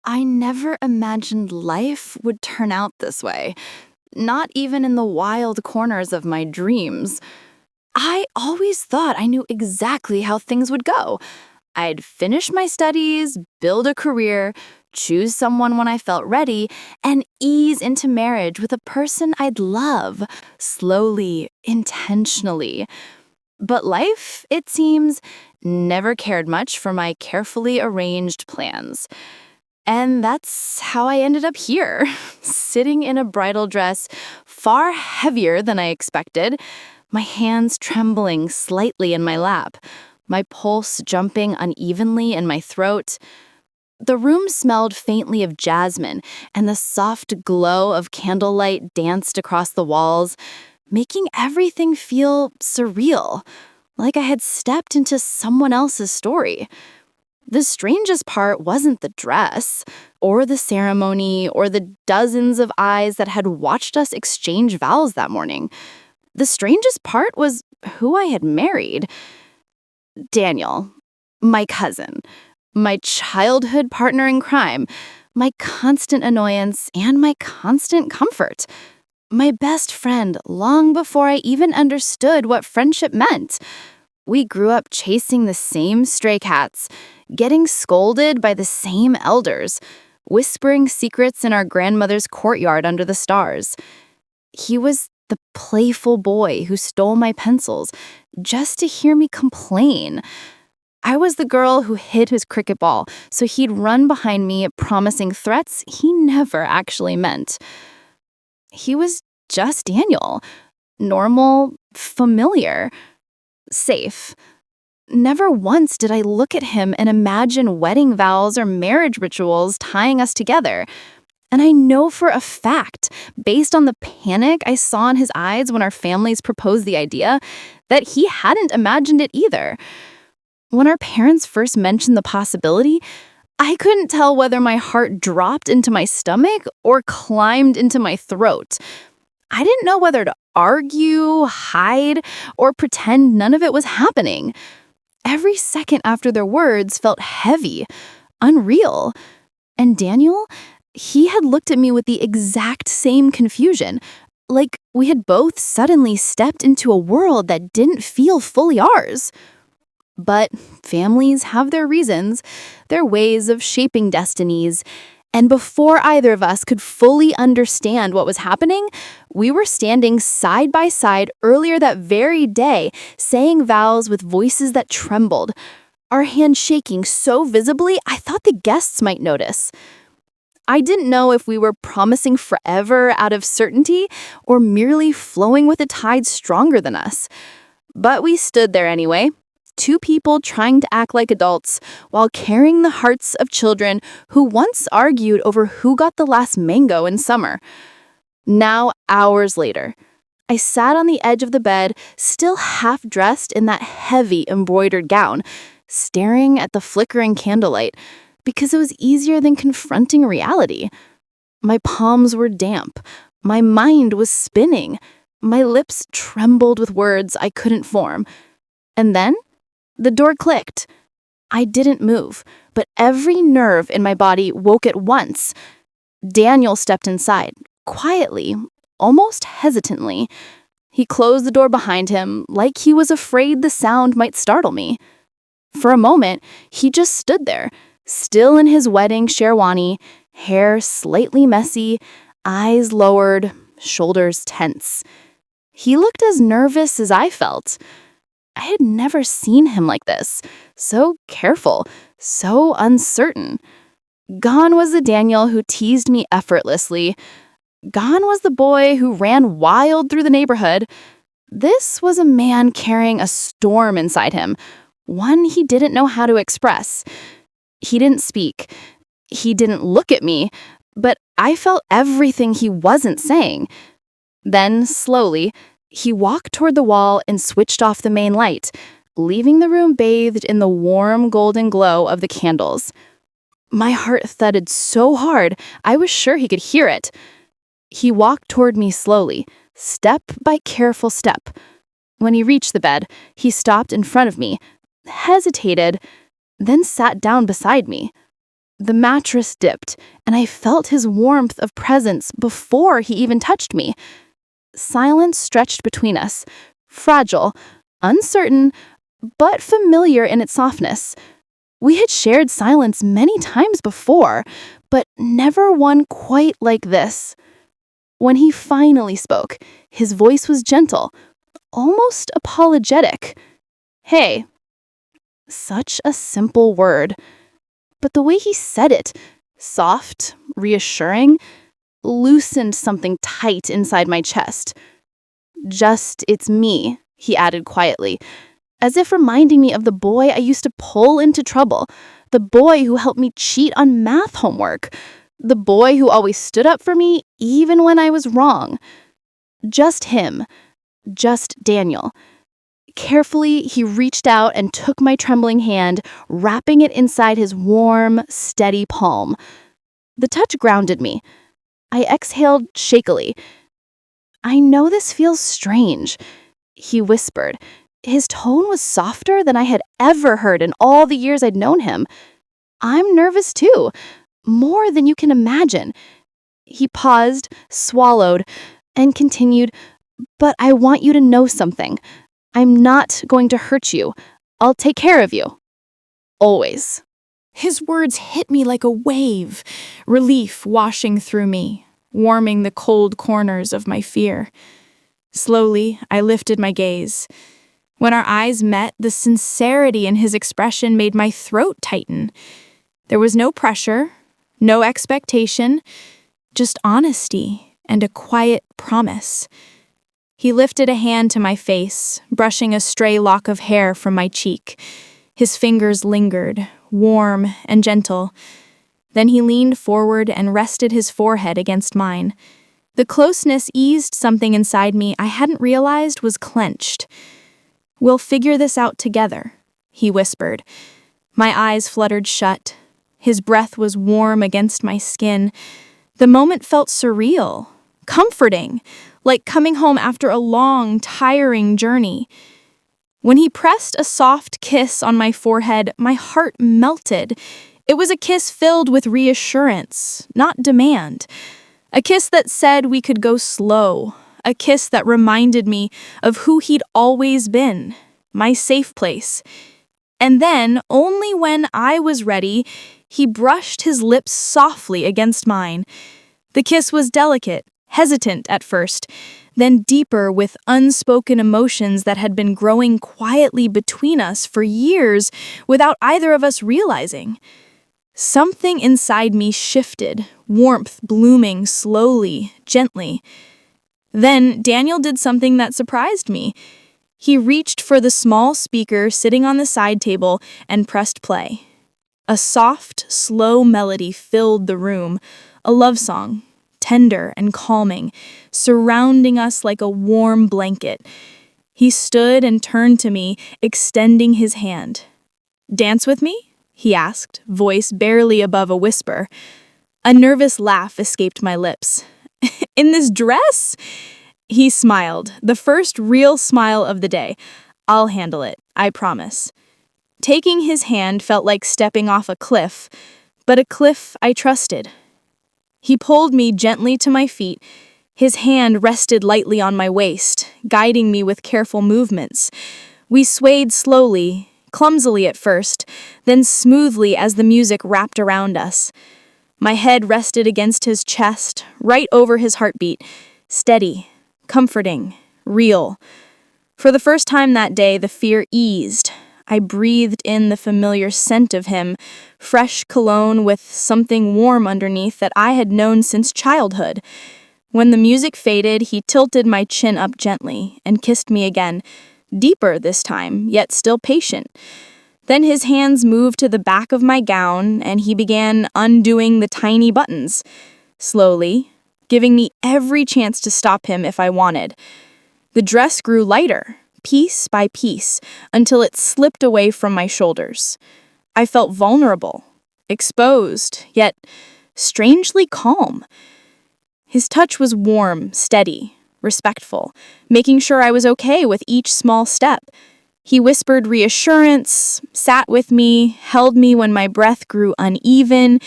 I never imagined life would turn out this way, not even in the wild corners of my dreams. I always thought I knew exactly how things would go. I'd finish my studies, build a career, choose someone when I felt ready, and ease into marriage with a person I'd love, slowly, intentionally. But life, it seems, never cared much for my carefully arranged plans. And that's how I ended up here, sitting in a bridal dress far heavier than I expected, my hands trembling slightly in my lap, my pulse jumping unevenly in my throat. The room smelled faintly of jasmine, and the soft glow of candlelight danced across the walls, making everything feel surreal, like I had stepped into someone else's story. The strangest part wasn't the dress, or the ceremony, or the dozens of eyes that had watched us exchange vows that morning. The strangest part was who I had married. Daniel, my cousin, my childhood partner in crime, my constant annoyance and my constant comfort. My best friend long before I even understood what friendship meant. We grew up chasing the same stray cats, getting scolded by the same elders, whispering secrets in our grandmother's courtyard under the stars. He was the playful boy who stole my pencils just to hear me complain. I was the girl who hid his cricket ball so he'd run behind me, promising threats he never actually meant. He was just Daniel. Normal, familiar, safe. Never once did I look at him and imagine wedding vows or marriage rituals tying us together. And I know for a fact, based on the panic I saw in his eyes when our families proposed the idea, that he hadn't imagined it either. When our parents first mentioned the possibility, I couldn't tell whether my heart dropped into my stomach or climbed into my throat. I didn't know whether to argue, hide, or pretend none of it was happening. Every second after their words felt heavy, unreal. And Daniel, he had looked at me with the exact same confusion, like we had both suddenly stepped into a world that didn't feel fully ours. But families have their reasons, their ways of shaping destinies. And before either of us could fully understand what was happening, we were standing side by side earlier that very day, saying vows with voices that trembled, our hands shaking so visibly I thought the guests might notice. I didn't know if we were promising forever out of certainty or merely flowing with a tide stronger than us. But we stood there anyway. Two people trying to act like adults while carrying the hearts of children who once argued over who got the last mango in summer. Now, hours later, I sat on the edge of the bed, still half dressed in that heavy embroidered gown, staring at the flickering candlelight because it was easier than confronting reality. My palms were damp. My mind was spinning. My lips trembled with words I couldn't form. And then the door clicked. I didn't move, but every nerve in my body woke at once. Daniel stepped inside, quietly, almost hesitantly. He closed the door behind him, like he was afraid the sound might startle me. For a moment, he just stood there, still in his wedding sherwani, hair slightly messy, eyes lowered, shoulders tense. He looked as nervous as I felt. I had never seen him like this, so careful, so uncertain. Gone was the Daniel who teased me effortlessly. Gone was the boy who ran wild through the neighborhood. This was a man carrying a storm inside him, one he didn't know how to express. He didn't speak. He didn't look at me, but I felt everything he wasn't saying. Then, slowly, he walked toward the wall and switched off the main light, leaving the room bathed in the warm golden glow of the candles. My heart thudded so hard, I was sure he could hear it. He walked toward me slowly, step by careful step. When he reached the bed, he stopped in front of me, hesitated, then sat down beside me. The mattress dipped, and I felt his warmth of presence before he even touched me. Silence stretched between us, fragile, uncertain, but familiar in its softness. We had shared silence many times before, but never one quite like this. When he finally spoke, his voice was gentle, almost apologetic. "Hey." Such a simple word. But the way he said it, soft, reassuring, loosened something tight inside my chest. "Just, it's me," he added quietly, as if reminding me of the boy I used to pull into trouble, the boy who helped me cheat on math homework, the boy who always stood up for me even when I was wrong. Just him, just Daniel. Carefully, he reached out and took my trembling hand, wrapping it inside his warm, steady palm. The touch grounded me. I exhaled shakily. "I know this feels strange," he whispered. His tone was softer than I had ever heard in all the years I'd known him. "I'm nervous too, more than you can imagine." He paused, swallowed, and continued, "But I want you to know something. I'm not going to hurt you. I'll take care of you. Always." His words hit me like a wave, relief washing through me, warming the cold corners of my fear. Slowly, I lifted my gaze. When our eyes met, the sincerity in his expression made my throat tighten. There was no pressure, no expectation, just honesty and a quiet promise. He lifted a hand to my face, brushing a stray lock of hair from my cheek. His fingers lingered, warm and gentle. Then he leaned forward and rested his forehead against mine. The closeness eased something inside me I hadn't realized was clenched. "We'll figure this out together," he whispered. My eyes fluttered shut. His breath was warm against my skin. The moment felt surreal, comforting, like coming home after a long, tiring journey. When he pressed a soft kiss on my forehead, my heart melted. It was a kiss filled with reassurance, not demand. A kiss that said we could go slow. A kiss that reminded me of who he'd always been, my safe place. And then, only when I was ready, he brushed his lips softly against mine. The kiss was delicate, hesitant at first, then deeper with unspoken emotions that had been growing quietly between us for years without either of us realizing. Something inside me shifted, warmth blooming slowly, gently. Then Daniel did something that surprised me. He reached for the small speaker sitting on the side table and pressed play. A soft, slow melody filled the room, a love song, tender and calming, surrounding us like a warm blanket. He stood and turned to me, extending his hand. "Dance with me?" he asked, voice barely above a whisper. A nervous laugh escaped my lips. "In this dress?" He smiled, the first real smile of the day. "I'll handle it, I promise." Taking his hand felt like stepping off a cliff, but a cliff I trusted. He pulled me gently to my feet. His hand rested lightly on my waist, guiding me with careful movements. We swayed slowly, clumsily at first, then smoothly as the music wrapped around us. My head rested against his chest, right over his heartbeat, steady, comforting, real. For the first time that day, the fear eased. I breathed in the familiar scent of him, fresh cologne with something warm underneath that I had known since childhood. When the music faded, he tilted my chin up gently and kissed me again, deeper this time, yet still patient. Then his hands moved to the back of my gown, and he began undoing the tiny buttons, slowly, giving me every chance to stop him if I wanted. The dress grew lighter, piece by piece, until it slipped away from my shoulders. I felt vulnerable, exposed, yet strangely calm. His touch was warm, steady, respectful, making sure I was okay with each small step. He whispered reassurance, sat with me, held me when my breath grew uneven,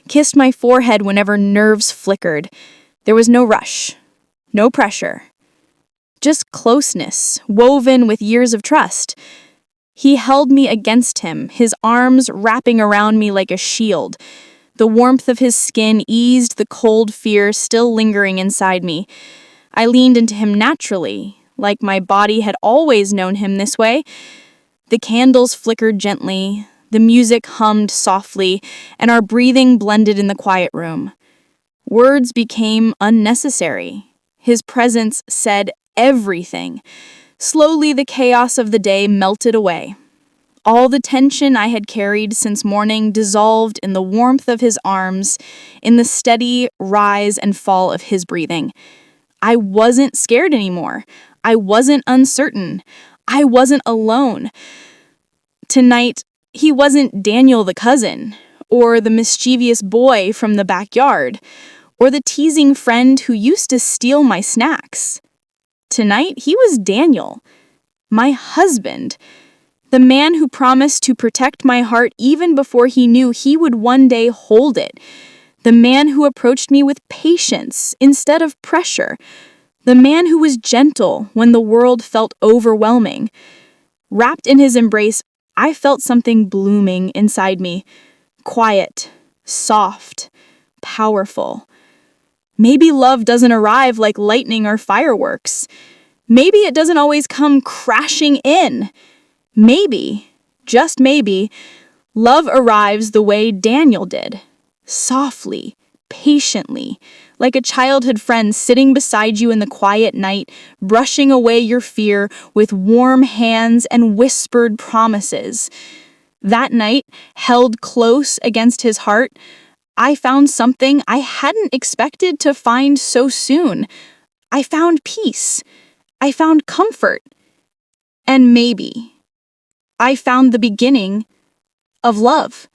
kissed my forehead whenever nerves flickered. There was no rush, no pressure, just closeness, woven with years of trust. He held me against him, his arms wrapping around me like a shield. The warmth of his skin eased the cold fear still lingering inside me. I leaned into him naturally, like my body had always known him this way. The candles flickered gently, the music hummed softly, and our breathing blended in the quiet room. Words became unnecessary. His presence said everything. Slowly, the chaos of the day melted away. All the tension I had carried since morning dissolved in the warmth of his arms, in the steady rise and fall of his breathing. I wasn't scared anymore. I wasn't uncertain. I wasn't alone. Tonight, he wasn't Daniel the cousin, or the mischievous boy from the backyard, or the teasing friend who used to steal my snacks. Tonight, he was Daniel, my husband, the man who promised to protect my heart even before he knew he would one day hold it, the man who approached me with patience instead of pressure, the man who was gentle when the world felt overwhelming. Wrapped in his embrace, I felt something blooming inside me, quiet, soft, powerful. Maybe love doesn't arrive like lightning or fireworks. Maybe it doesn't always come crashing in. Maybe, just maybe, love arrives the way Daniel did, softly, patiently, like a childhood friend sitting beside you in the quiet night, brushing away your fear with warm hands and whispered promises. That night, held close against his heart, I found something I hadn't expected to find so soon. I found peace. I found comfort. And maybe I found the beginning of love.